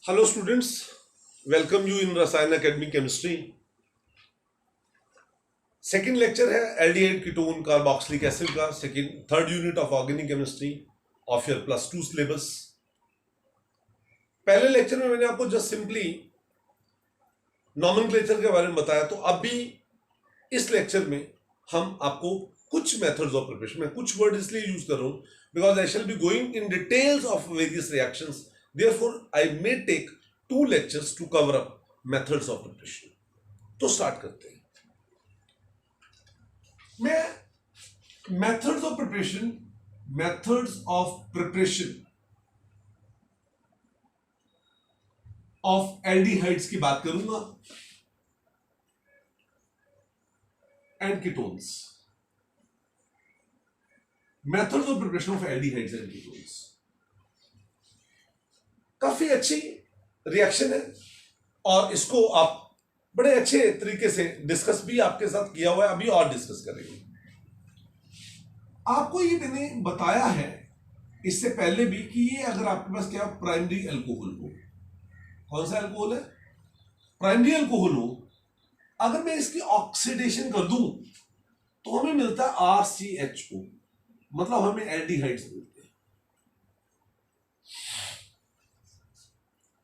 Hello students, welcome you in रसायन academy chemistry. Second lecture है aldehyde ketone carboxylic acid का, third unit of organic chemistry of your +2 syllabus. पहले lecture में मैंने आपको just simply nomenclature के बारे में बताया, तो अभी इस लेक्चर में हम आपको कुछ मेथड्स ऑफ प्रिपरेशन में कुछ वर्ड इसलिए यूज कर रहा हूं because I shall be going in details of various reactions, therefore I may take 2 lectures to cover up methods of preparation। तो स्टार्ट करते हैं। मैं methods of preparation of aldehydes की बात करूंगा and ketones। methods of preparation of aldehydes and ketones काफी अच्छी reaction है और इसको आप बड़े अच्छे तरीके से डिस्कस भी आपके साथ किया हुआ है, अभी और डिस्कस करेंगे। आपको ये मैंने बताया है इससे पहले भी कि ये अगर आपके पास क्या प्राइमरी अल्कोहल हो, कौन सा अल्कोहल है, प्राइमरी अल्कोहल हो, अगर मैं इसकी ऑक्सीडेशन कर दूं तो हमें मिलता है RCHO, मतलब हमें एल्डिहाइड्स मिलते हैं।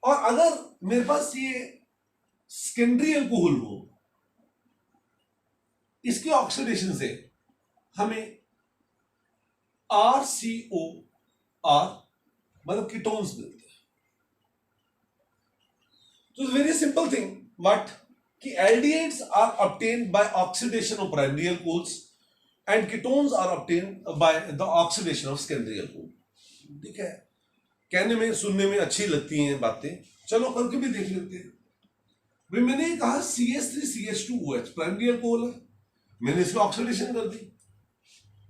और अगर मेरे पास ये सेकेंडरी अल्कोहल हो, इसके ऑक्सीडेशन से हमें RCOR मतलब कीटोन्स मिलते हैं। तो वेरी सिंपल थिंग, बट कि aldehydes are obtained by oxidation of primary alcohols and ketones are obtained by the oxidation of secondary alcohol. ठीक है, कहने में सुनने में अच्छी लगती हैं बातें, चलो करके भी देख लेते हैं। भाई मैंने कहा CH3CH2OH प्राइमरी अल्कोहल है, मैंने इसकी ऑक्सीडेशन कर दी।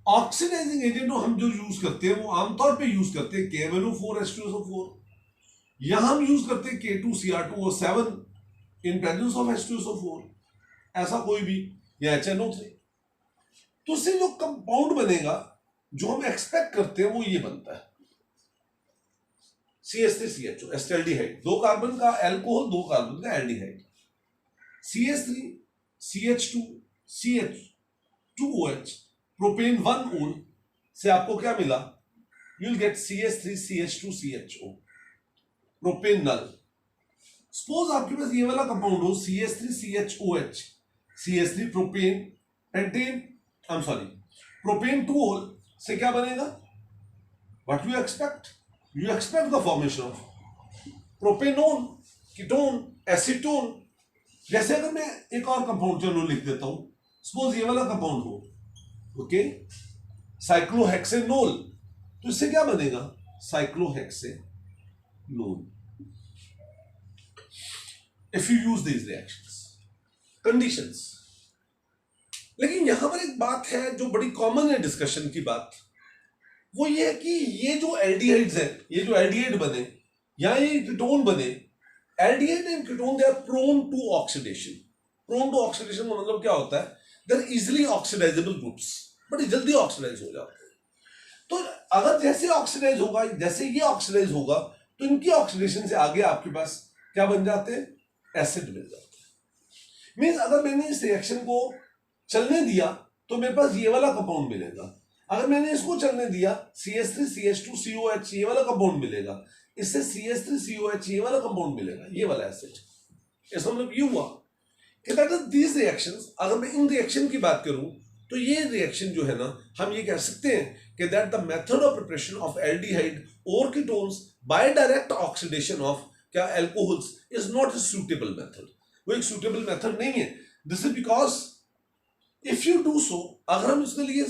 ऑक्सीडाइजिंग एजेंट हम जो यूज करते हैं वो आमतौर पे यूज करते हैं KMnO4H2SO4, यहां हम यूज करते हैं K2Cr2O7 in presence of H2SO4, ऐसा कोई भी, या HNO3। तो उससे जो कंपाउंड बनेगा जो हम एक्सपेक्ट करते हैं वो ये बनता है CH3CHO एस्टेल्डिहाइड, 2 कार्बन का अल्कोहल, 2 कार्बन का एल्डिहाइड। CH3CH2CH2OH प्रोपेन 1 ओल से आपको क्या मिला, you will get CH3CH2CHO propanal. Suppose आपके पास ये वाला कंपाउंड हो CH3CHOH, CH3 propane pentane, I am sorry propan 2 ol से क्या बनेगा, what you expect, you expect the formation of propanone, ketone, acetone। जैसे अगर मैं एक और कंपाउंड चलो लिख देता हूं, सपोज ये वाला कंपाउंड हो, ओके, साइक्लोहेक्सेनोल, तो इससे क्या बनेगा, cyclohexanol. If you use these reactions conditions. लेकिन यहां पर एक बात है जो बड़ी कॉमन है डिस्कशन की बात, वो ये है कि ये जो एल्डिहाइड्स हैं, ये जो एल्डिहाइड बने या ये कीटोन बने, aldehyde and ketone they are prone to oxidation. Prone to oxidation का मतलब क्या होता है, they are easily oxidisable groups, बड़ी जल्दी ऑक्सीडाइज हो जाते हैं। तो अगर जैसे ऑक्सीडाइज होगा, जैसे ये ऑक्सीडाइज होगा, तो इनकी ऑक्सीडेशन से आगे आपके पास क्या बन जाते हैं, एसिड मिल जाते हैं। मींस अगर मैंने इस रिएक्शन को चलने दिया तो मेरे पास ये वाला कंपाउंड मिलेगा, अगर मैंने इसको चलने दिया CH3CH2COH ये वाला कंपाउंड मिलेगा, इससे CH3COH ये वाला कंपाउंड मिलेगा, ये वाला एसिड। इसका मतलब ये हुआ कि दैट इज दीस रिएक्शंस। अगर मैं इन रिएक्शन की बात करूं तो ये रिएक्शन जो है ना, हम ये कह सकते हैं कि that the method of preparation of aldehyde और ketones by direct oxidation of क्या alcohols is not a suitable method. वो एक सूटेबल मेथड नहीं है। This is because if you do so, अगर हम इसके लिए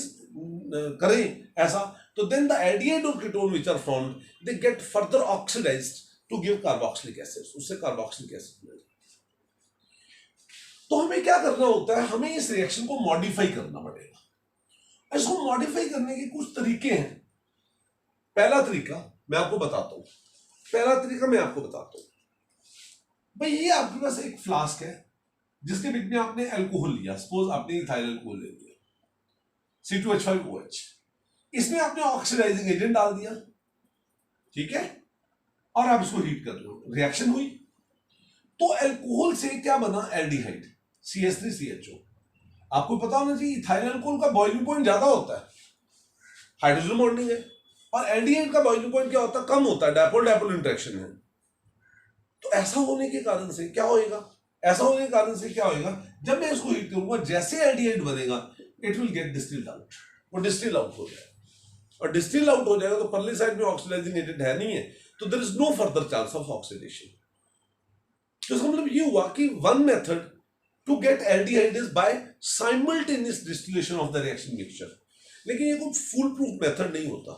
करें ऐसा, तो देन द एल्डिहाइड और ketone which are formed they get further oxidised to give carboxylic acid, उससे कार्बोक्सिलिक एसिड मिलेगा। तो हमें क्या करना होता है, हमें इस रिएक्शन को मॉडिफाई करना पड़ेगा। इसको मॉडिफाई करने के कुछ तरीके हैं। पहला तरीका मैं आपको बताता हूं, भाई ये आपके पास एक फ्लास्क है जिसके बीच में आपने अल्कोहल लिया, सपोज आपने इथाइल अल्कोहल ले लिया C2H5OH, इसमें आपने ऑक्सीडाइजिंग एजेंट डाल दिया, ठीक है, और आप इसको हीट कर रहे हो, रिएक्शन हुई, तो अल्कोहल से क्या बना, एल्डिहाइड CH3CHO। आपको पता होना चाहिए इथाइल अल्कोहल का बॉइलिंग पॉइंट ज्यादा होता है, हाइड्रोजन बॉन्डिंग है, और एल्डिहाइड का बॉइलिंग पॉइंट क्या होता है, कम होता है, डायपोल डायपोल इंटरेक्शन है। तो ऐसा होने के कारण से क्या होएगा, ऐसा होने के कारण से क्या होएगा, जब मैं इसको हीट करूंगा जैसे एल्डिहाइड बनेगा it will get distilled out, वो डिस्टिल आउट हो जाएगा, और डिस्टिल आउट हो जाएगा तो परली साइड में ऑक्सीडाइजिंग एजेंट है नहीं है, तो there is no further chance of oxidation. तो इसका मतलब ये हुआ कि one method to get aldehyde is by simultaneous distillation of the reaction mixture. लेकिन ये कोई फुल प्रूफ मेथड नहीं होता,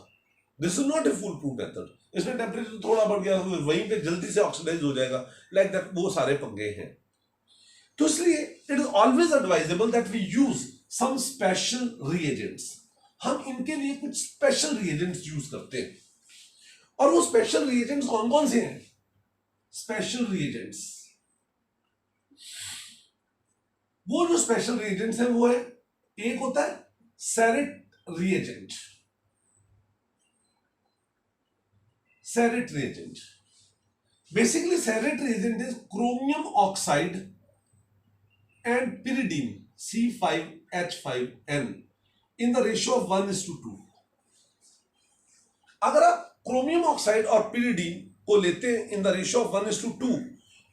this is not a full proof method. इसमें टेम्परेचर थोड़ा बढ़ गया तो वहीं पे जल्दी से ऑक्सीडाइज हो जाएगा, लाइक दैट, वो सारे पंगे हैं। तो इसलिए it is always advisable that we use some special reagents, हम इनके लिए कुछ स्पेशल रिएजेंट्स यूज करते हैं। और वो स्पेशल रिएजेंट्स कौन कौन से हैं, स्पेशल रिएजेंट्स, वो जो स्पेशल रिएजेंट्स हैं वो है, एक होता है Sarett reagent, Sarett reagent, basically Sarett reagent is chromium oxide and pyridine C5H5N in the ratio of 1:2। अगर आप क्रोमियम ऑक्साइड और pyridine को लेते हैं इन द रेशियो ऑफ 1:2,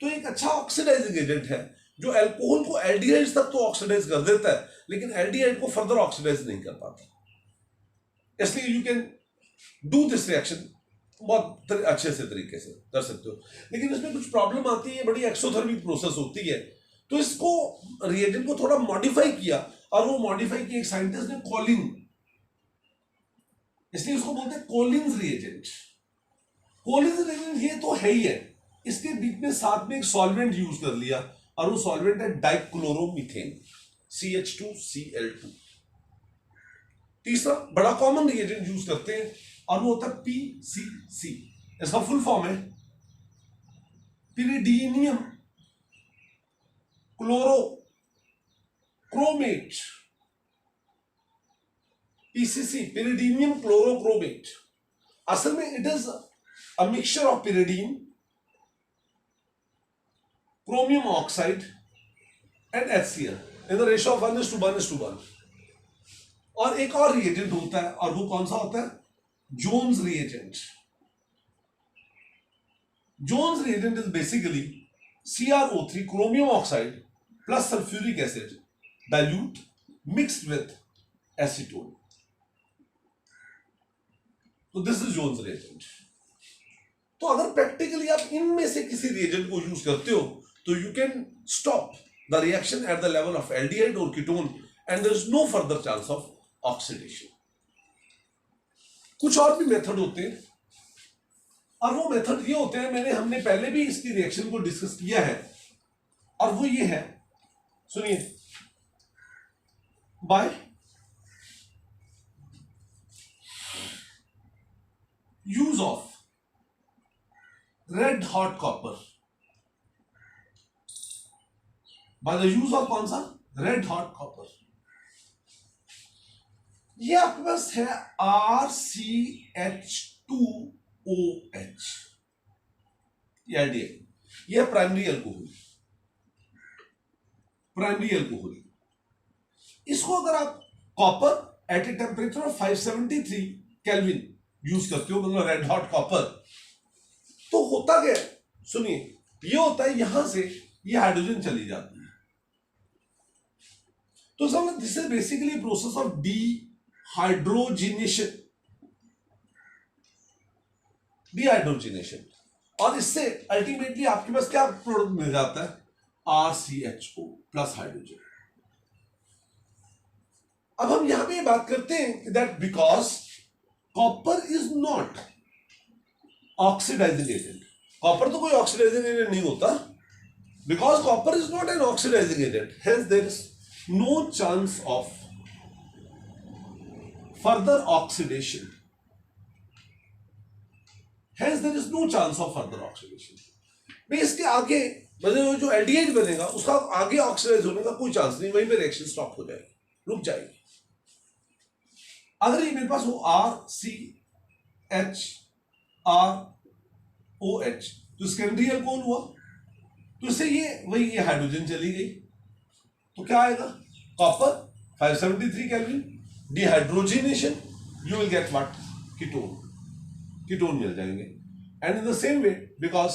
तो एक अच्छा ऑक्सीडाइजिंग एजेंट है जो अल्कोहल को एल्डिहाइड तक तो ऑक्सीडाइज कर देता है, लेकिन एल्डिहाइड को फर्दर ऑक्सीडाइज नहीं कर पाता। इसलिए you can do this reaction बहुत अच्छे से तरीके से कर सकते हो, लेकिन इसमें कुछ प्रॉब्लम आती है, बड़ी एक्सोथर्मिक प्रोसेस होती है। तो इसको रिएजेंट को थोड़ा मॉडिफाई किया, और वो मॉडिफाई किया एक साइंटिस्ट ने, कॉलिन, इसलिए उसको बोलते हैं कोलिन्स रिएजेंट। कोलिन्स रिएजेंट ये तो है ही है, इसके बीच में साथ में एक सॉल्वेंट यूज कर लिया, और वो सॉल्वेंट है डाइक्लोरोमीथेन CH2Cl2। तीसरा बड़ा कॉमन रिएजेंट यूज करते हैं और वो होता है PCC, इसका फुल फॉर्म है पिरिडीनियम क्लोरोक्रोमेट, PCC, pyridinium chlorochromate। असल में it is a mixture of pyridine, chromium oxide and HCl in the ratio of 1:1:1। और एक और रिएजेंट होता है, और वो कौन सा होता है, Jones reagent. Jones reagent is basically CrO3 chromium oxide plus sulfuric acid dilute mixed with acetone। तो दिस इज जोन्स रिएजेंट। तो अगर प्रैक्टिकली आप इनमें से किसी रिएजेंट को यूज करते हो तो you can stop the reaction at the level of aldehyde और ketone, and there is no further chance of oxidation. कुछ और भी मेथड होते हैं, और वो मेथड ये होते हैं, हमने पहले भी इसकी रिएक्शन को डिस्कस किया है, और वो ये है, सुनिए, by use of red hot copper, by the use of कौन सा, रेड हॉट कॉपर। ये आपके पास है RCH2OH, ये प्राइमरी अल्कोहल, प्राइमरी अल्कोहल। इसको अगर आप copper at a temperature of 573 kelvin use करते हो, मतलब रेड हॉट कॉपर, तो होता क्या है, सुनिए, ये होता है, यहां से ये हाइड्रोजन चली जाती है, तो समझ, this is basically process of dehydrogenation, dehydrogenation, और इससे अल्टीमेटली आपके पास क्या प्रोडक्ट मिल जाता है, RCHO प्लस हाइड्रोजन। अब हम यहां पे बात करते हैं that because copper is not oxidising agent, copper तो कोई ऑक्सीडाइजिंग एजेंट नहीं होता, because copper is not an oxidising agent, hence there is no chance of further oxidation, hence there is no chance of further oxidation. भाई इसके आगे मतलब जो aldehyde बनेगा उसका आगे ऑक्सीडाइज होने का कोई चांस नहीं, वहीं पे रिएक्शन स्टॉप हो जाएगी, रुक जाएगी। अगर ये मेरे पास हो RCHR OH, तो सेकेंडरी अल्कोहल हुआ, तो इससे ये हाइड्रोजन चली गई, तो क्या आएगा? Copper 573 kelvin, dehydrogenation, you will get what? Ketone मिल जाएंगे. And in the same way, because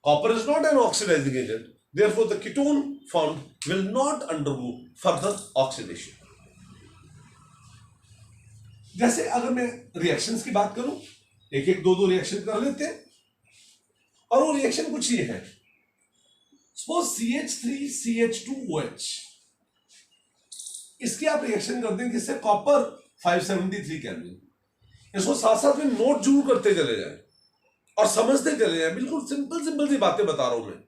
copper is not an oxidizing agent, therefore the ketone formed will not undergo further oxidation. जैसे अगर मैं रिएक्शंस की बात करूं, एक एक दो रिएक्शन कर लेते हैं, और वो रिएक्शन कुछ ये है. सपोज CH3CH2OH, इसकी आप रिएक्शन कर दें किससे? Copper 573 kelvin. इसको साथ साथ में नोट जरूर करते चले जाए और समझते चले जाए. बिल्कुल सिंपल सी बातें बता रहा हूं मैं.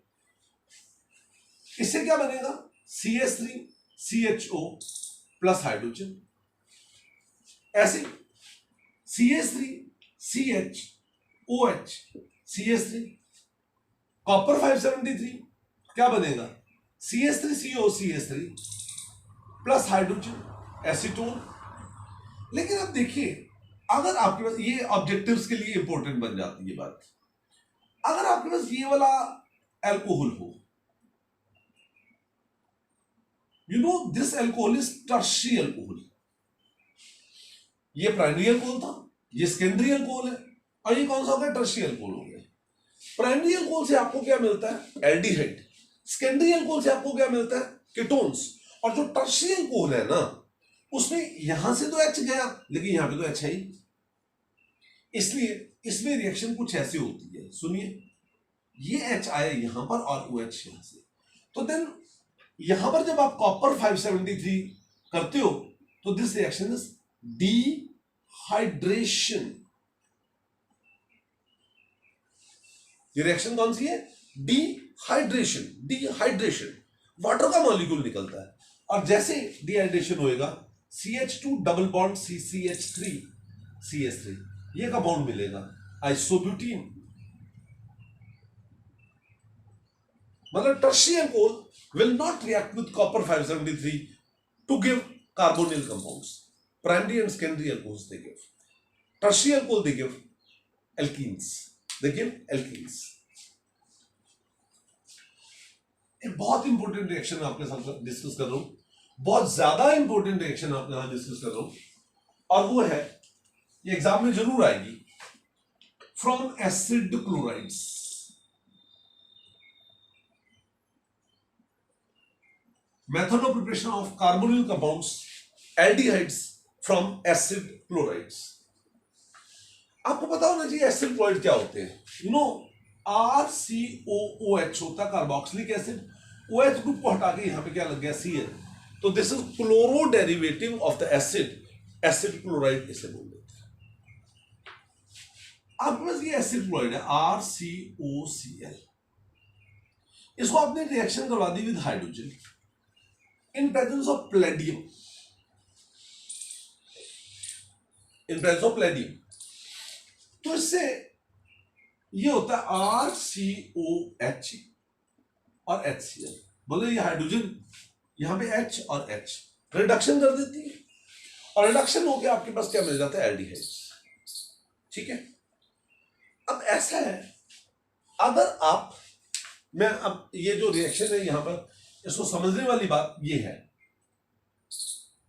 इससे क्या बनेगा? CH3CHO plus hydrogen. ऐसे CH3CHOH CH3, कॉपर 573, क्या बनेगा? CH3CO CH3 plus hydrogen acetone. लेकिन अब देखिए, अगर आपके पास ये ऑब्जेक्टिव्स के लिए इंपॉर्टेंट बन जाती है बात, अगर आपके पास ये वाला अल्कोहल हो, you know this alcohol is tertiary alcohol. ये प्राइमरी अल्कोहल था, ये सेकेंडरी अल्कोहल है, और ये कौन सा हो गया? टर्शियरी अल्कोहल हो गया. प्राइमरी अल्कोहल से आपको क्या मिलता है? एल्डिहाइड. सेकेंडरी अल्कोहल से आपको क्या मिलता है? कीटोन्स. और जो टर्शियरी अल्कोहल है ना, उसमें यहां से तो H गया, लेकिन यहां पे तो H है ही. इसलिए इसमें रिएक्शन कुछ ऐसी होती है, सुनिए, ये H आया यहां पर और OH यहां से, तो देन यहां पर जब आप कॉपर 573 करते हो, तो दिस रिएक्शन इज डिहाइड्रेशन. ये रिएक्शन कौन सी है? डिहाइड्रेशन. वाटर का मॉलिक्यूल निकलता है, और जैसे डिहाइड्रेशन होएगा, CH2 double bond CCH3 CH3, ये कंपाउंड मिलेगा आइसोब्यूटीन. मतलब tertiary alcohol will not react with copper 573 to give carbonyl compounds. Primary and secondary alcohols they give. Tertiary alcohol they give alkenes. एक बहुत इंपॉर्टेंट रिएक्शन आपके साथ discuss कर रहा हूं, बहुत ज्यादा इंपॉर्टेंट रिएक्शन आपके साथ डिस्कस कर रहा हूं, और वो है, ये एग्जाम में जरूर आएगी, from acid chlorides. Method of preparation of carbonyl compounds aldehydes from acid chlorides. आपको पता होना चाहिए एसिड क्लोराइड क्या होते हैं. यू नो RCOOH होता है कार्बोक्सिलिक एसिड. OH ग्रुप को हटा के यहां पे क्या लग गया? Cl. तो this is chloro derivative of the acid chloride इसे बोल देते हैं. आपके पास ये एसिड क्लोराइड है RCOCl. इसको आपने रिएक्शन करवा दी with hydrogen in presence of palladium. तो इससे ये होता है RCOH और HCl. बोले ये हाइड्रोजन यहां पे H और H रिडक्शन कर देती है, और रिडक्शन होके आपके पास क्या मिल जाता है? एल्डिहाइड्स. ठीक है. अब ऐसा है, अगर आप, मैं अब ये जो रिएक्शन है यहां पर, इसको समझने वाली बात ये है,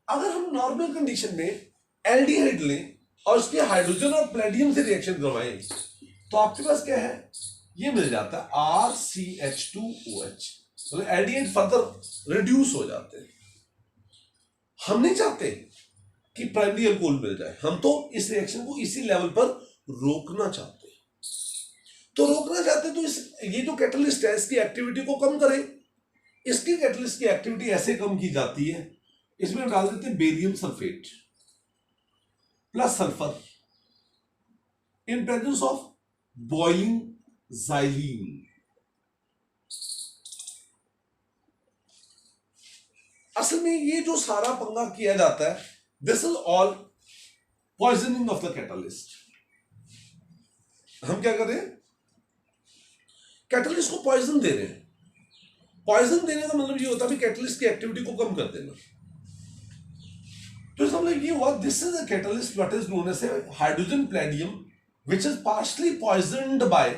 अगर हम नॉर्मल कंडीशन में एल्डिहाइड लें और उसके हाइड्रोजन और प्लेडियम से रिएक्शन करवाएं, तो आपके पास क्या है? ये मिल जाता है RCH2OH. मतलब एल्डिहाइड फर्दर रिड्यूस हो जाते हैं. हम नहीं चाहते कि प्राइमरी अल्कोहल मिल जाए, हम तो इस रिएक्शन को इसी लेवल पर रोकना चाहते हैं. तो ये जो कैटलिस्ट है, इसकी एक्टिविटी को कम करें. इसकी कैटलिस्ट की एक्टिविटी ऐसे कम की जाती है, इसमें डाल देते हैं barium sulphate plus sulphur in presence of boiling xylene. असल में ये जो सारा पंगा किया जाता है, this is all poisoning of the catalyst. हम क्या कर रहे हैं? कैटलिस्ट को पॉइजन दे रहे हैं. पॉइजन देने का मतलब ये होता है कैटलिस्ट की एक्टिविटी को कम कर देना. तो इसका मतलब ये हुआ, this is a catalyst what is known as hydrogen palladium which is partially poisoned by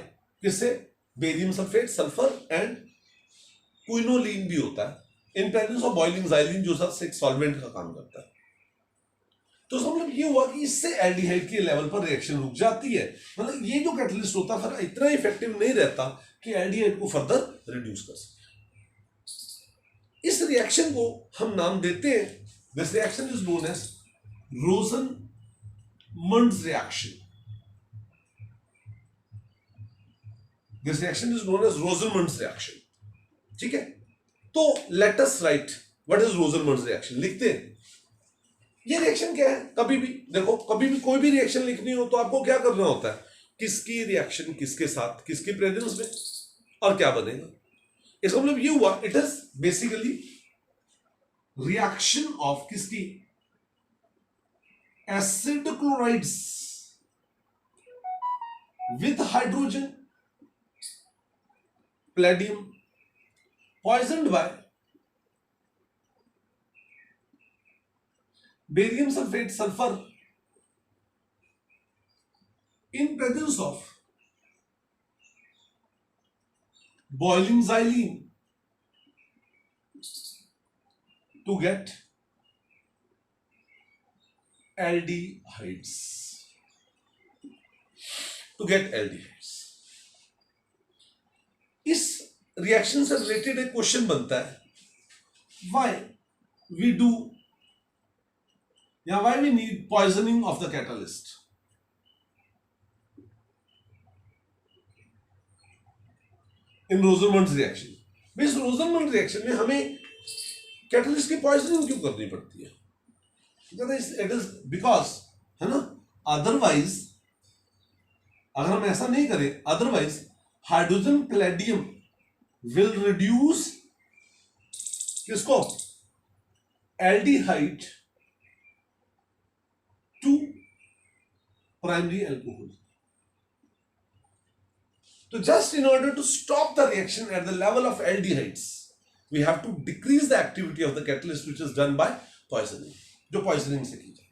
किससे? Barium sulphate, sulphur and quinoline भी होता है in presence of boiling xylene, जो सर एक सॉल्वेंट का काम करता है। तो इसका मतलब ये हुआ कि इससे एल्डिहाइड के लेवल पर रिएक्शन रुक जाती है। मतलब ये जो कैटलिस्ट होता है फिर इतना इफेक्टिव नहीं रहता कि एल्डिहाइड को फर्दर रिड्यूस कर सके। इस रिएक्शन को हम नाम देते हैं, this reaction is known as Rosenmund's reaction. This reaction is known as Rosenmund's reaction. ठीक है, तो let us write what is Rosenmund's reaction. लिखते हैं ये रिएक्शन क्या है। कभी भी देखो, कभी भी कोई भी रिएक्शन लिखनी हो तो आपको क्या करना होता है, किसकी रिएक्शन किसके साथ, किसकी प्रेजेंस में, और क्या बनेगा। इसका मतलब ये हुआ, it is basically reaction of किसकी, acid chlorides with hydrogen palladium poisoned by barium sulphate sulphur in presence of boiling xylene to get aldehydes. इस रिएक्शन से रिलेटेड एक क्वेश्चन बनता है, why we do या why we need poisoning of the catalyst. इन Rosenmund's reaction में, इस रोजन-मंड्स रिएक्शन में हमें कैटलिस्ट की पॉइजनिंग क्यों करनी पड़ती है? इट इज बिकॉज, है ना, अदरवाइज अगर हम ऐसा नहीं करें, otherwise hydrogen palladium will reduce किसको, aldehyde to primary alcohol. So just in order to stop the reaction at the level of aldehydes, we have to decrease the activity of the catalyst, which is done by poisoning, जो poisoning से की जाती है.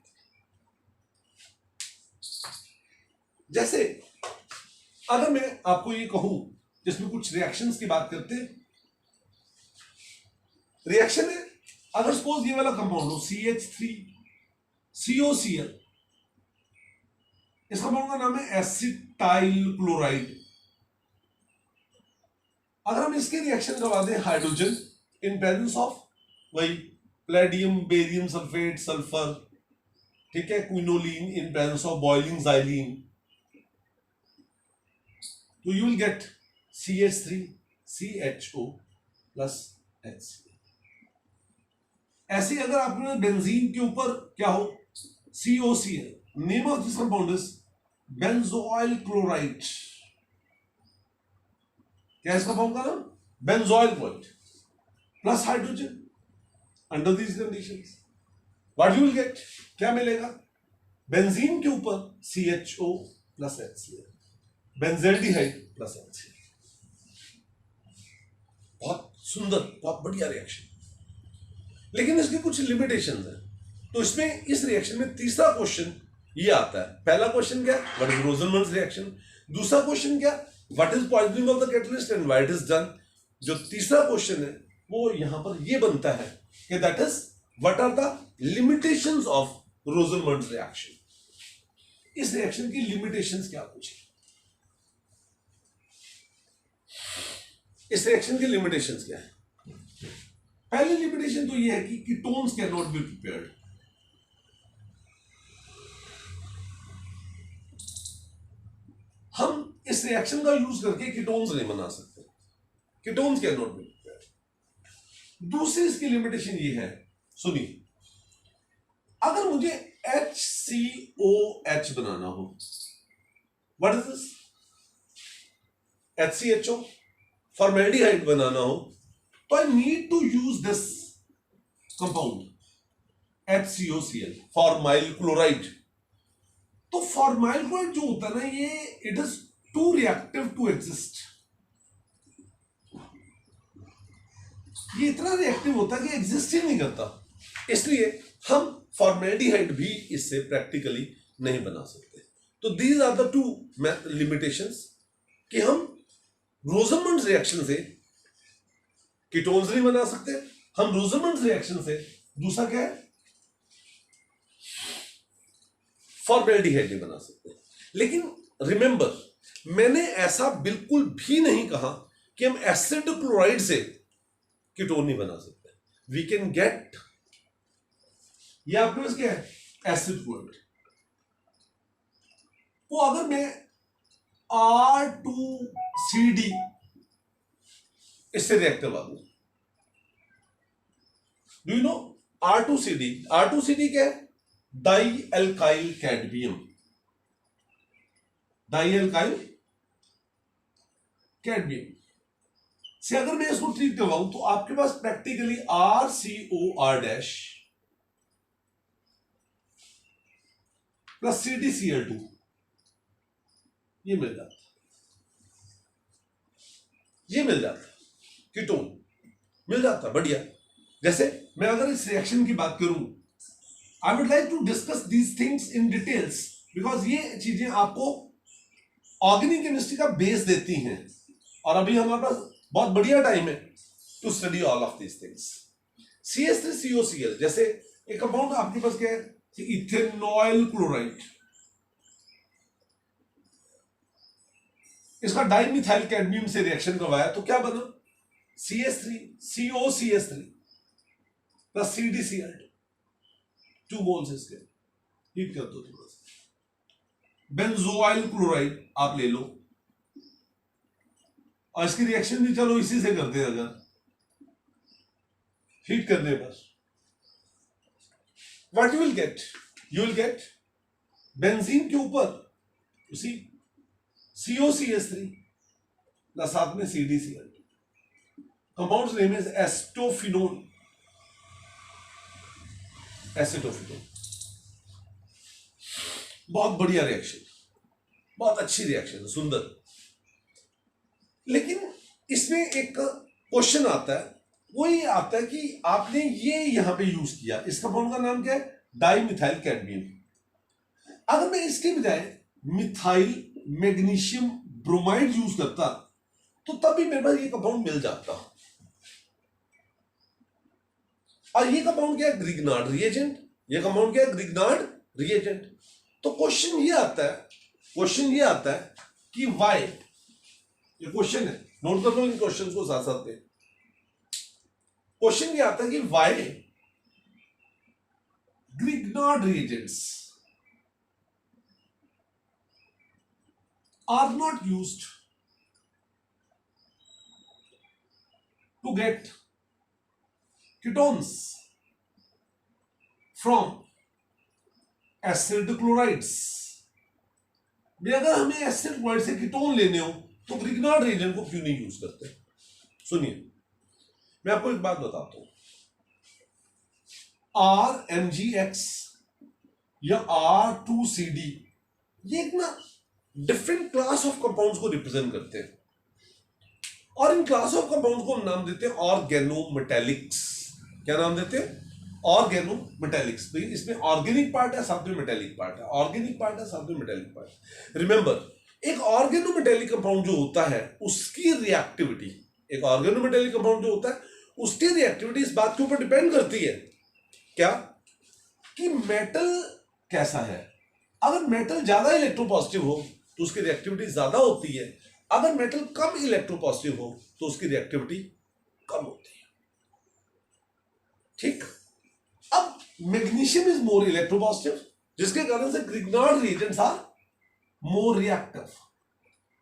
जैसे अगर मैं आपको ये कहूं, जिसमें कुछ रिएक्शंस की बात करते हैं, रिएक्शन है, अगर सपोज ये वाला कंपाउंड हो CH3COCl, इस कंपाउंड का नाम है एसिटाइल क्लोराइड. अगर हम इसके रिएक्शन करवा दें हाइड्रोजन इन प्रेजेंस ऑफ वही पैलेडियम, बेरियम सल्फेट, सल्फर, ठीक है, quinoline in presence of boiling xylene, तो you will gate CH3CHO plus HCl. ऐसे अगर आपने बेंजीन के ऊपर क्या हो, COCl, name of this compound is benzoyl chloride. क्या इसका फॉर्म का नाम, benzoyl chloride plus hydrogen. Under these conditions what you will gate, क्या मिलेगा, बेंजीन के ऊपर CHO plus HCl, benzaldehyde plus HCl. बहुत सुंदर, बहुत बढ़िया रिएक्शन. लेकिन इसके कुछ लिमिटेशंस हैं. तो इसमें, इस रिएक्शन में तीसरा क्वेश्चन ये आता है. पहला क्वेश्चन क्या, व्हाट इज रोजन-मंड्स रिएक्शन. दूसरा क्वेश्चन क्या, what is poisoning of the catalyst and why it is done. जो तीसरा क्वेश्चन है वो यहां पर ये बनता है कि that is what are the limitations of Rosenmund's reaction. इस रिएक्शन की लिमिटेशंस क्या कुछ है. इस रिएक्शन की लिमिटेशंस क्या है. पहली लिमिटेशन तो ये है कि ketones can not be prepared. हम इस रिएक्शन का यूज करके कीटोन्स नहीं बना सकते. Ketones can not be prepared. दूसरी इसकी लिमिटेशन ये है, सुनिए, अगर मुझे HCOH बनाना हो, what is this, HCHO, formaldehyde बनाना हो, तो I need to use this compound HCOCl, formyl chloride. तो फॉर्माइल क्लोराइड जो होता है ना, ये it is too reactive to exist. ये इतना रिएक्टिव होता है कि एग्जिस्ट ही नहीं करता. इसलिए हम फॉर्मेल्डिहाइड भी इससे प्रैक्टिकली नहीं बना सकते. तो these are the two limitations कि हम रोजरमंड रिएक्शन से कीटोन्स नहीं बना सकते हम, रोजरमंड रिएक्शन से दूसरा क्या है, फॉर्मेल्डिहाइड नहीं बना सकते। लेकिन रिमेंबर, मैंने ऐसा बिल्कुल भी नहीं कहा कि हम एसिड क्लोराइड से कीटोन नहीं बना सकते। वी कैन गेट, ये आपके पास क्या है, एसिड क्लोराइड। तो अगर मैं R2CD इससे रिएक्ट करवा दूं, do you know R2CD? R2CD क्या है? Di alkyl cadmium, di alkyl cadmium से अगर मैं इसको ट्रीट करवाऊं तो आपके पास practically RCOR dash plus CdCl2 ये मिल जाता, ये मिल जाता, कीटोन मिल जाता, बढ़िया। जैसे मैं अगर इस रिएक्शन की बात करूं, I would like to discuss these things in details because ये चीजें आपको ऑर्गेनिक केमिस्ट्री का बेस देती हैं और अभी हमारे पास बहुत बढ़िया टाइम है to study all of these things. CH3COCl जैसे एक कंपाउंड आपके पास क्या है, इथेनॉइल क्लोराइड, इसका डाइमिथाइल कैडमियम से रिएक्शन करवाया तो क्या बना, CH3COCH3 प्लस CdCl2, 2 मोल्स इसके, हीट कर दो थोड़ा सा। बेंजोइल क्लोराइड आप ले लो और इसकी रिएक्शन भी चलो इसी से करते हैं, अगर हीट करने पर what you will get benzene के ऊपर उसी COCH3 प्लस साथ में CdCl2, compound name is acetophenone, acetophenone. बहुत बढ़िया रिएक्शन, बहुत अच्छी रिएक्शन, सुंदर। लेकिन इसमें एक क्वेश्चन आता है, वो ये आता है कि आपने ये यहां पे यूज किया, इस कंपाउंड का नाम क्या है, डाइमिथाइल कैडमियम। अगर मैं इसके बजाय मिथाइल मैग्नीशियम ब्रोमाइड यूज करता तो तभी मेरे पास ये कंपाउंड मिल जाता। और ये कंपाउंड क्या है, ग्रिग्नार्ड रिएजेंट। ये कंपाउंड क्या है, ग्रिग्नार्ड रिएजेंट। तो क्वेश्चन ये आता है कि वाई, ये क्वेश्चन है, नोट कर लो इन क्वेश्चन को साथ साथ में। क्वेश्चन ये आता है कि why Grignard reagents are not used to get ketones from acid chlorides। भी अगर हमें एसिड क्लोराइड से कीटोन लेने हो तो ग्रिग्नार्ड reagent को क्यों नहीं यूज करते। सुनिए, मैं आपको एक बात बताता हूं, RMgX या R2CD ये एक ना डिफरेंट क्लास ऑफ कंपाउंड्स को रिप्रेजेंट करते हैं और इन क्लास ऑफ कंपाउंड्स को हम नाम देते हैं ऑर्गेनोमेटेलिक्स। क्या नाम देते हैं, ऑर्गेनोमेटेलिक्स। तो इसमें ऑर्गेनिक पार्ट है, साथ में मेटेलिक पार्ट है, ऑर्गेनिक पार्ट है, साथ में मेटेलिक पार्ट है। रिमेंबर, एक ऑर्गेनोमेटेलिक कंपाउंड जो होता है उसकी रिएक्टिविटी, एक ऑर्गेनोमेटेलिक कंपाउंड जो होता है उसकी रिएक्टिविटी इस बात के ऊपर डिपेंड करती है क्या, कि मेटल कैसा है। अगर मेटल ज्यादा इलेक्ट्रोपॉजिटिव हो तो उसकी रिएक्टिविटी ज्यादा होती है, अगर मेटल कम इलेक्ट्रोपॉजिटिव हो तो उसकी रिएक्टिविटी कम होती है। ठीक, अब मैग्नीशियम इज मोर इलेक्ट्रोपॉजिटिव, जिसके कारण से Grignard reagents are more reactive.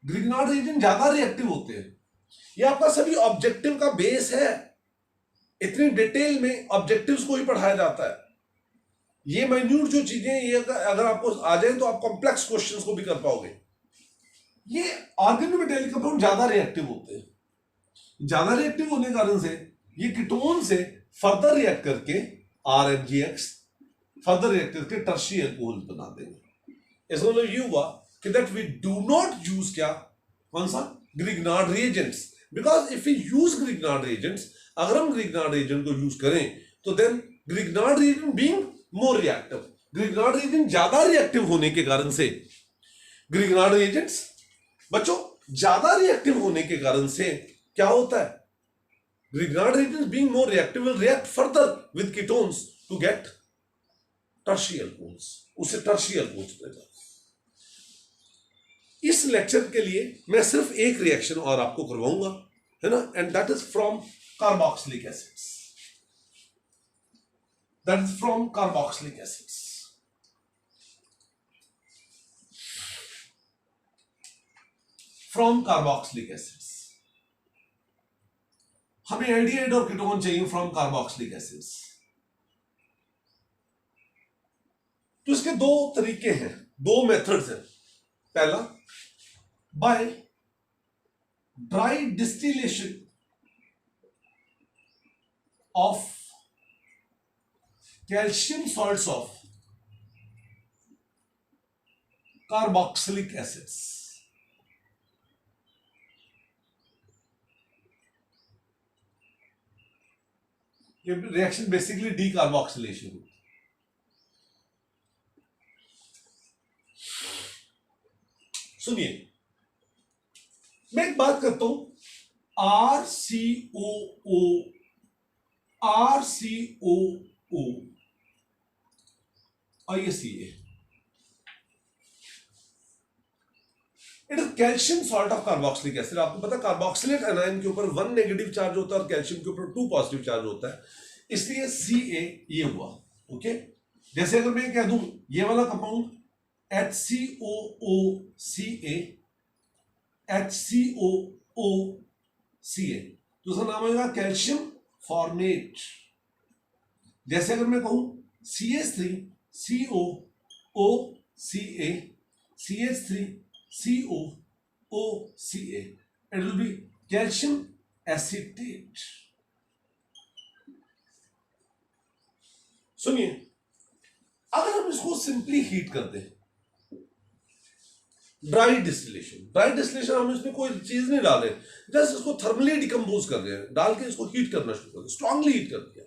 Grignard reagent ज्यादा रिएक्टिव होते हैं। ये आपका सभी ऑब्जेक्टिव का बेस है, इतनी डिटेल में ऑब्जेक्टिव्स को ही पढ़ाया जाता है। ये माइन्यूट जो चीजें ये अगर आपको आ जाए तो आप कॉम्प्लेक्स क्वेश्चंस को भी कर पाओगे। ये ऑर्गेनोमेटेलिक कंपाउंड ज्यादा रिएक्टिव होते हैं। ज्यादा रिएक्टिव होने के कारण से ये कीटोन से फर्दर रिएक्ट करके RMgX फर्दर रिएक्ट करके टर्शियरी अल्कोहल बना देंगे। इसका मतलब ये हुआ कि that we do not use क्या, कौन सा, Grignard reagents. Because if we use Grignard reagents, अगर हम ग्रिग्नार्ड रिएजेंट को यूज करें तो then Grignard reagent being more reactive, Grignard reagent ज्यादा रिएक्टिव होने के कारण से ग्रिग्नार्ड रिएजेंट्स, बच्चों ज्यादा रिएक्टिव होने के कारण से क्या होता है, regarding it being more reactive will react further with ketones to get tertiary alcohols, उसे tertiary alcohols देगा। इस लेक्चर के लिए मैं सिर्फ एक रिएक्शन और आपको करवाऊंगा, है ना, and that is from carboxylic acids, that is from carboxylic acids. From carboxylic acids हमें एल्डिहाइड और कीटोन चाहिए फ्रॉम कार्बोक्सिलिक एसिड्स। तो इसके दो तरीके हैं, दो मेथड्स हैं। पहला, by dry distillation of calcium salts of carboxylic acids. ये रिएक्शन बेसिकली डीकार्बोक्सिलेशन होती है। सुनिए, मैं एक बात करता हूं, RCOO और ये CA, it is calcium salt of carboxylic acid. आपको पता है कार्बोक्सिलेट एनायन के ऊपर 1 नेगेटिव चार्ज होता है और कैल्शियम के ऊपर 2 पॉजिटिव चार्ज होता है, इसलिए CA ये हुआ। ओके, जैसे अगर मैं कह दूं ये वाला कंपाउंड HCOOCA, HCOOCA, तो उसका नाम होगा कैल्शियम फॉर्मेट। जैसे अगर मैं कहूं CH3COOCA, CH3COOCA, it will be calcium acetate। सुनिए, अगर हम इसको सिंपली हीट कर दें, ड्राई डिस्टिलेशन हम इसमें कोई चीज नहीं डाल रहे, जस्ट इसको थर्मली डिकम्पोज कर रहे हैं, डाल के इसको हीट करना शुरू कर दिया, स्ट्रांगली हीट कर दिया।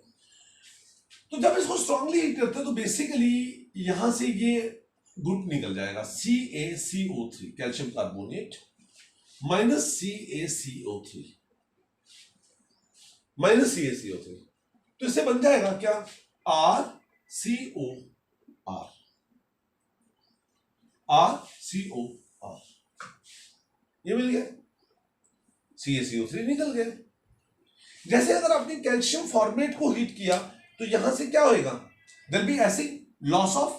तो जब इसको स्ट्रांगली हीट करते हैं तो बेसिकली यहां से ये गुट निकल जाएगा, CaCO3 calcium carbonate minus CaCO3 minus CaCO3, तो इससे बन जाएगा क्या, RCOR, ये मिल गया, CaCO3 निकल गया। जैसे अगर आपने कैल्शियम फॉर्मेट को हीट किया तो यहां से क्या होएगा, there be acid loss of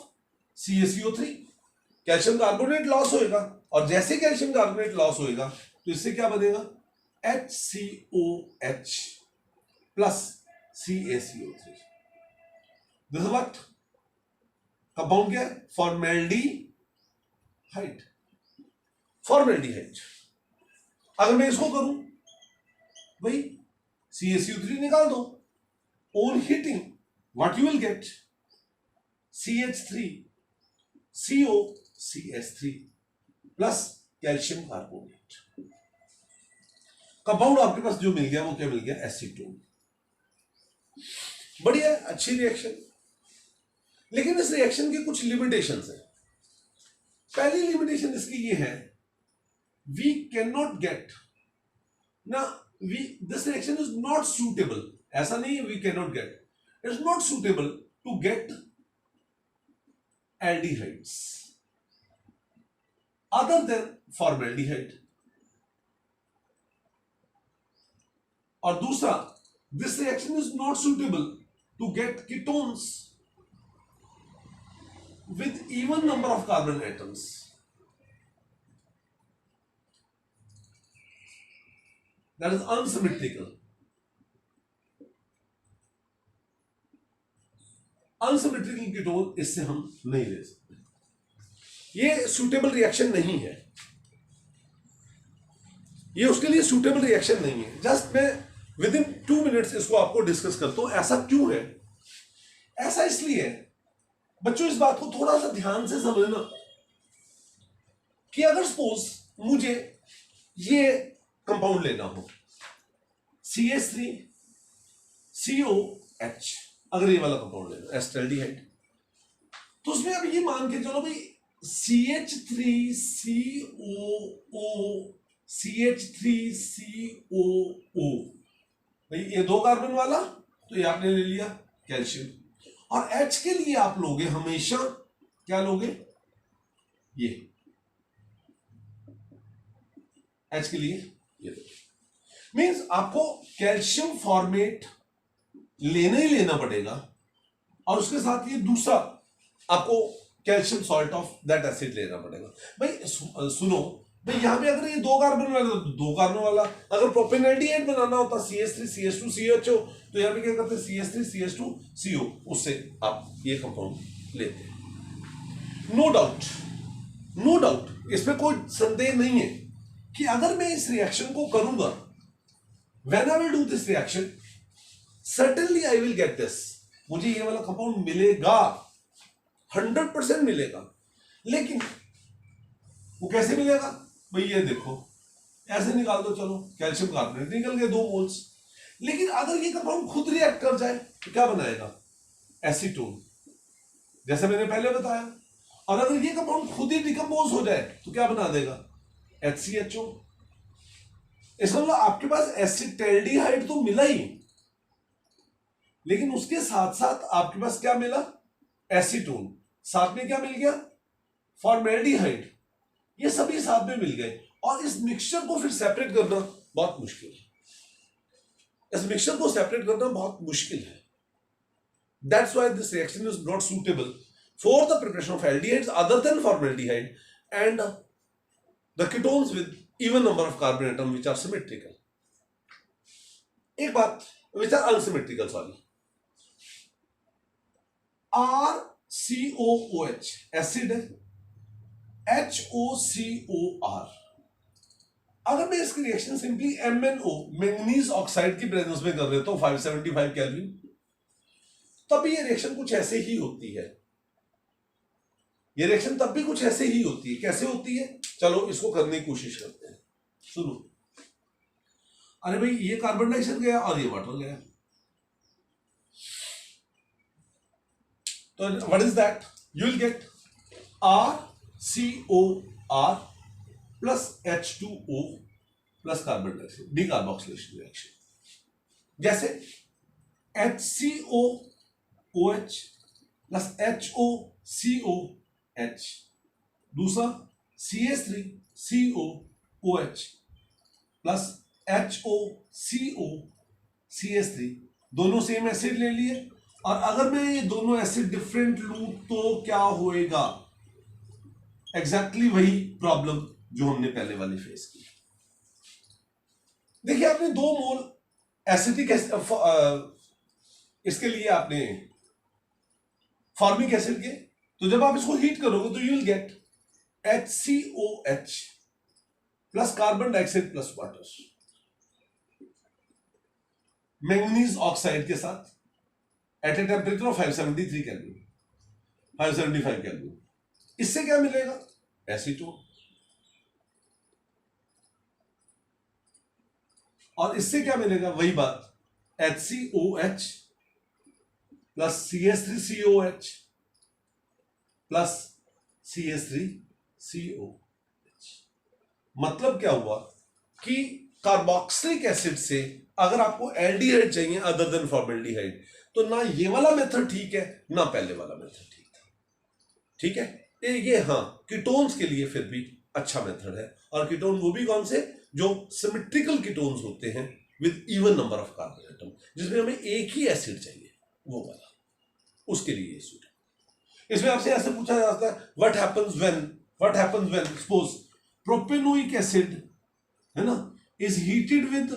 CaCO3, calcium carbonate loss होएगा, और जैसे कैल्शियम कार्बोनेट लॉस होएगा तो इससे क्या बनेगा, HCOH plus CaCO3। This what compound क्या है, फॉर्मेल्डिहाइड। अगर मैं इसको करूं भाई CaCO3 निकाल दो, on heating what you will gate, CH3COCH3 plus calcium carbonate. Compound आपके पास जो मिल गया वो क्या मिल गया, एसीटोन। बढ़िया, अच्छी रिएक्शन, लेकिन इस रिएक्शन की कुछ लिमिटेशंस है। पहली लिमिटेशन इसकी ये है, वी कैन नॉट गेट ना, this reaction is not suitable, ऐसा नहीं है we can not get, it is not suitable to get aldehydes other than formaldehyde। और दूसरा, this reaction is not suitable to get ketones with even number of carbon atoms। that is unsymmetrical। Unsymmetrical ketone इससे हम नहीं ले सकते, ये suitable reaction नहीं है, ये उसके लिए सूटेबल रिएक्शन नहीं है। जस्ट मैं विद इन 2 मिनट्स इसको आपको डिस्कस करता हूं, ऐसा क्यों है। ऐसा इसलिए बच्चों, इस बात को थोड़ा सा ध्यान से समझना कि अगर सपोज मुझे ये कंपाउंड लेना हो CH3COH, अगर ये वाला कंपाउंड लेना एस्टल्डिहाइड, तो उसमें अब ये मान के चलो भाई CH3COOCH CH3COO, भाई ये 2 कार्बन वाला, तो ये आपने ले लिया कैल्शियम। और H के लिए आप लोगे हमेशा क्या लोगे, ये H के लिए ये मीन्स आपको कैल्शियम फॉर्मेट लेना ही लेना पड़ेगा, और उसके साथ ये दूसरा आपको calcium salt of that acid लेना पड़ेगा। भाई सुनो भाई, यहां पे अगर ये 2 कार्बन वाला तो 2 कार्बन वाला, अगर प्रोपेनॉल्डिहाइड बनाना होता CH3 CH2 CHO, तो यहां पे क्या करते हैं CH3 CH2 CO, उससे आप ये कंपाउंड लेते हैं। नो डाउट इसमें कोई संदेह नहीं है कि अगर मैं इस रिएक्शन को करूंगा, when I will do this reaction, certainly I will get this, मुझे ये वाला कंपाउंड मिलेगा, 100% मिलेगा। लेकिन वो कैसे मिलेगा भाई, ये देखो ऐसे निकाल दो, चलो कैल्शियम कार्बोनेट निकल गए 2 मोल्स। लेकिन अगर ये कंपाउंड खुद रिएक्ट कर जाए तो क्या बनाएगा, एसीटोन, जैसे मैंने पहले बताया। और अगर ये कंपाउंड खुद ही डिकम्पोज हो जाए तो क्या बना देगा, HCHO। इसका मतलब आपके पास एसिटाल्डिहाइड तो मिला ही, लेकिन उसके साथ साथ आपके पास क्या मिला, एसीटोन, साथ में क्या मिल गया, फॉर्मेल्डिहाइड, ये सभी साथ में मिल गए। और इस मिक्सचर को फिर सेपरेट करना बहुत मुश्किल है, इस मिक्सचर को सेपरेट करना बहुत मुश्किल है। That's why this reaction is not suitable for the preparation of aldehydes other than formaldehyde and the ketones with even number of carbon atom which are symmetrical. एक बात, which are unsymmetrical, sorry, RCOOH acid है, HOCOR, अगर मैं इसकी reaction simply MnO manganese oxide की presence में कर देता हूं 575 केल्विन, तब ये रिएक्शन कुछ ऐसे ही होती है। ये रिएक्शन तब भी कुछ ऐसे ही होती है। कैसे होती है, चलो इसको करने की कोशिश करते हैं। सुनो, अरे भाई ये कार्बन डाइऑक्साइड गया और ये वाटर गया, तो what is that, you will gate RCOR plus H2O plus carbon dioxide, decarboxylation reaction. जैसे HCOOH प्लस HOCOH, दूसरा CH3COOH प्लस HOCOCH3, दोनों सेम एसिड ले लिए। और अगर मैं ये दोनों एसिड डिफरेंट लूं तो क्या होएगा, एग्जैक्टली वही प्रॉब्लम जो हमने पहले वाली फेस की। देखिए आपने 2 मोल एसिटिक इसके लिए आपने फॉर्मिक एसिड के, तो जब आप इसको हीट करोगे तो you will get HCOH plus carbon dioxide plus water, manganese oxide के साथ at a temperature of 573 kelvin, 575 kelvin. इससे क्या मिलेगा, एसीटोन। और इससे क्या मिलेगा, वही बात, HCOH plus CH3COH plus CH3COH। मतलब क्या हुआ कि कार्बोक्सिलिक एसिड से अगर आपको एल्डिहाइड चाहिए अदर देन फॉर्मेल्डिहाइड, तो ना ये वाला मेथड ठीक है ना पहले वाला मेथड ठीक था। ठीक है, ये हाँ कीटोन्स के लिए फिर भी अच्छा मेथड है। और कीटोन वो भी कौन से, जो सिमेट्रिकल कीटोन्स होते हैं with even number of carbon atom, जिसमें हमें एक ही एसिड चाहिए, वो वाला, उसके लिए सूट। इसमें आपसे ऐसे पूछा जाता है what happens when suppose propanoic acid है ना इज हीटेड विद,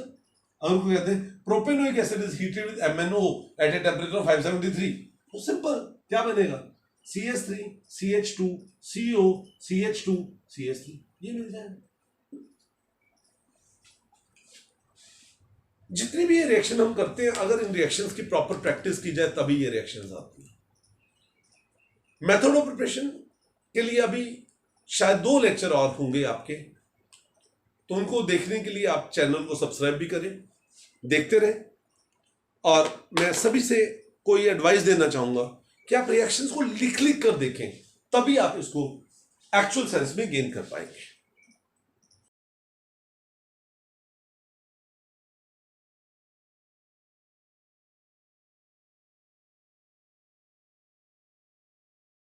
और कहते हैं propanoic acid is heated with MnO at a temperature of 573, तो सिंपल क्या बनेगा, CH3 CH2 CO CH2 CH3, ये मिल जाएगा। जितनी भी ये रिएक्शन हम करते हैं, अगर इन रिएक्शंस की प्रॉपर प्रैक्टिस की जाए तभी ये रिएक्शंस आती हैं। मेथड ऑफ प्रिपरेशन के लिए अभी शायद 2 लेक्चर और होंगे आपके, तो उनको देखने के लिए आप चैनल को सब्सक्राइब भी करें, देखते रहें। और मैं सभी से कोई एडवाइस देना चाहूंगा कि आप रिएक्शंस को लिख कर देखें, तभी आप इसको एक्चुअल सेंस में गेन कर पाएंगे।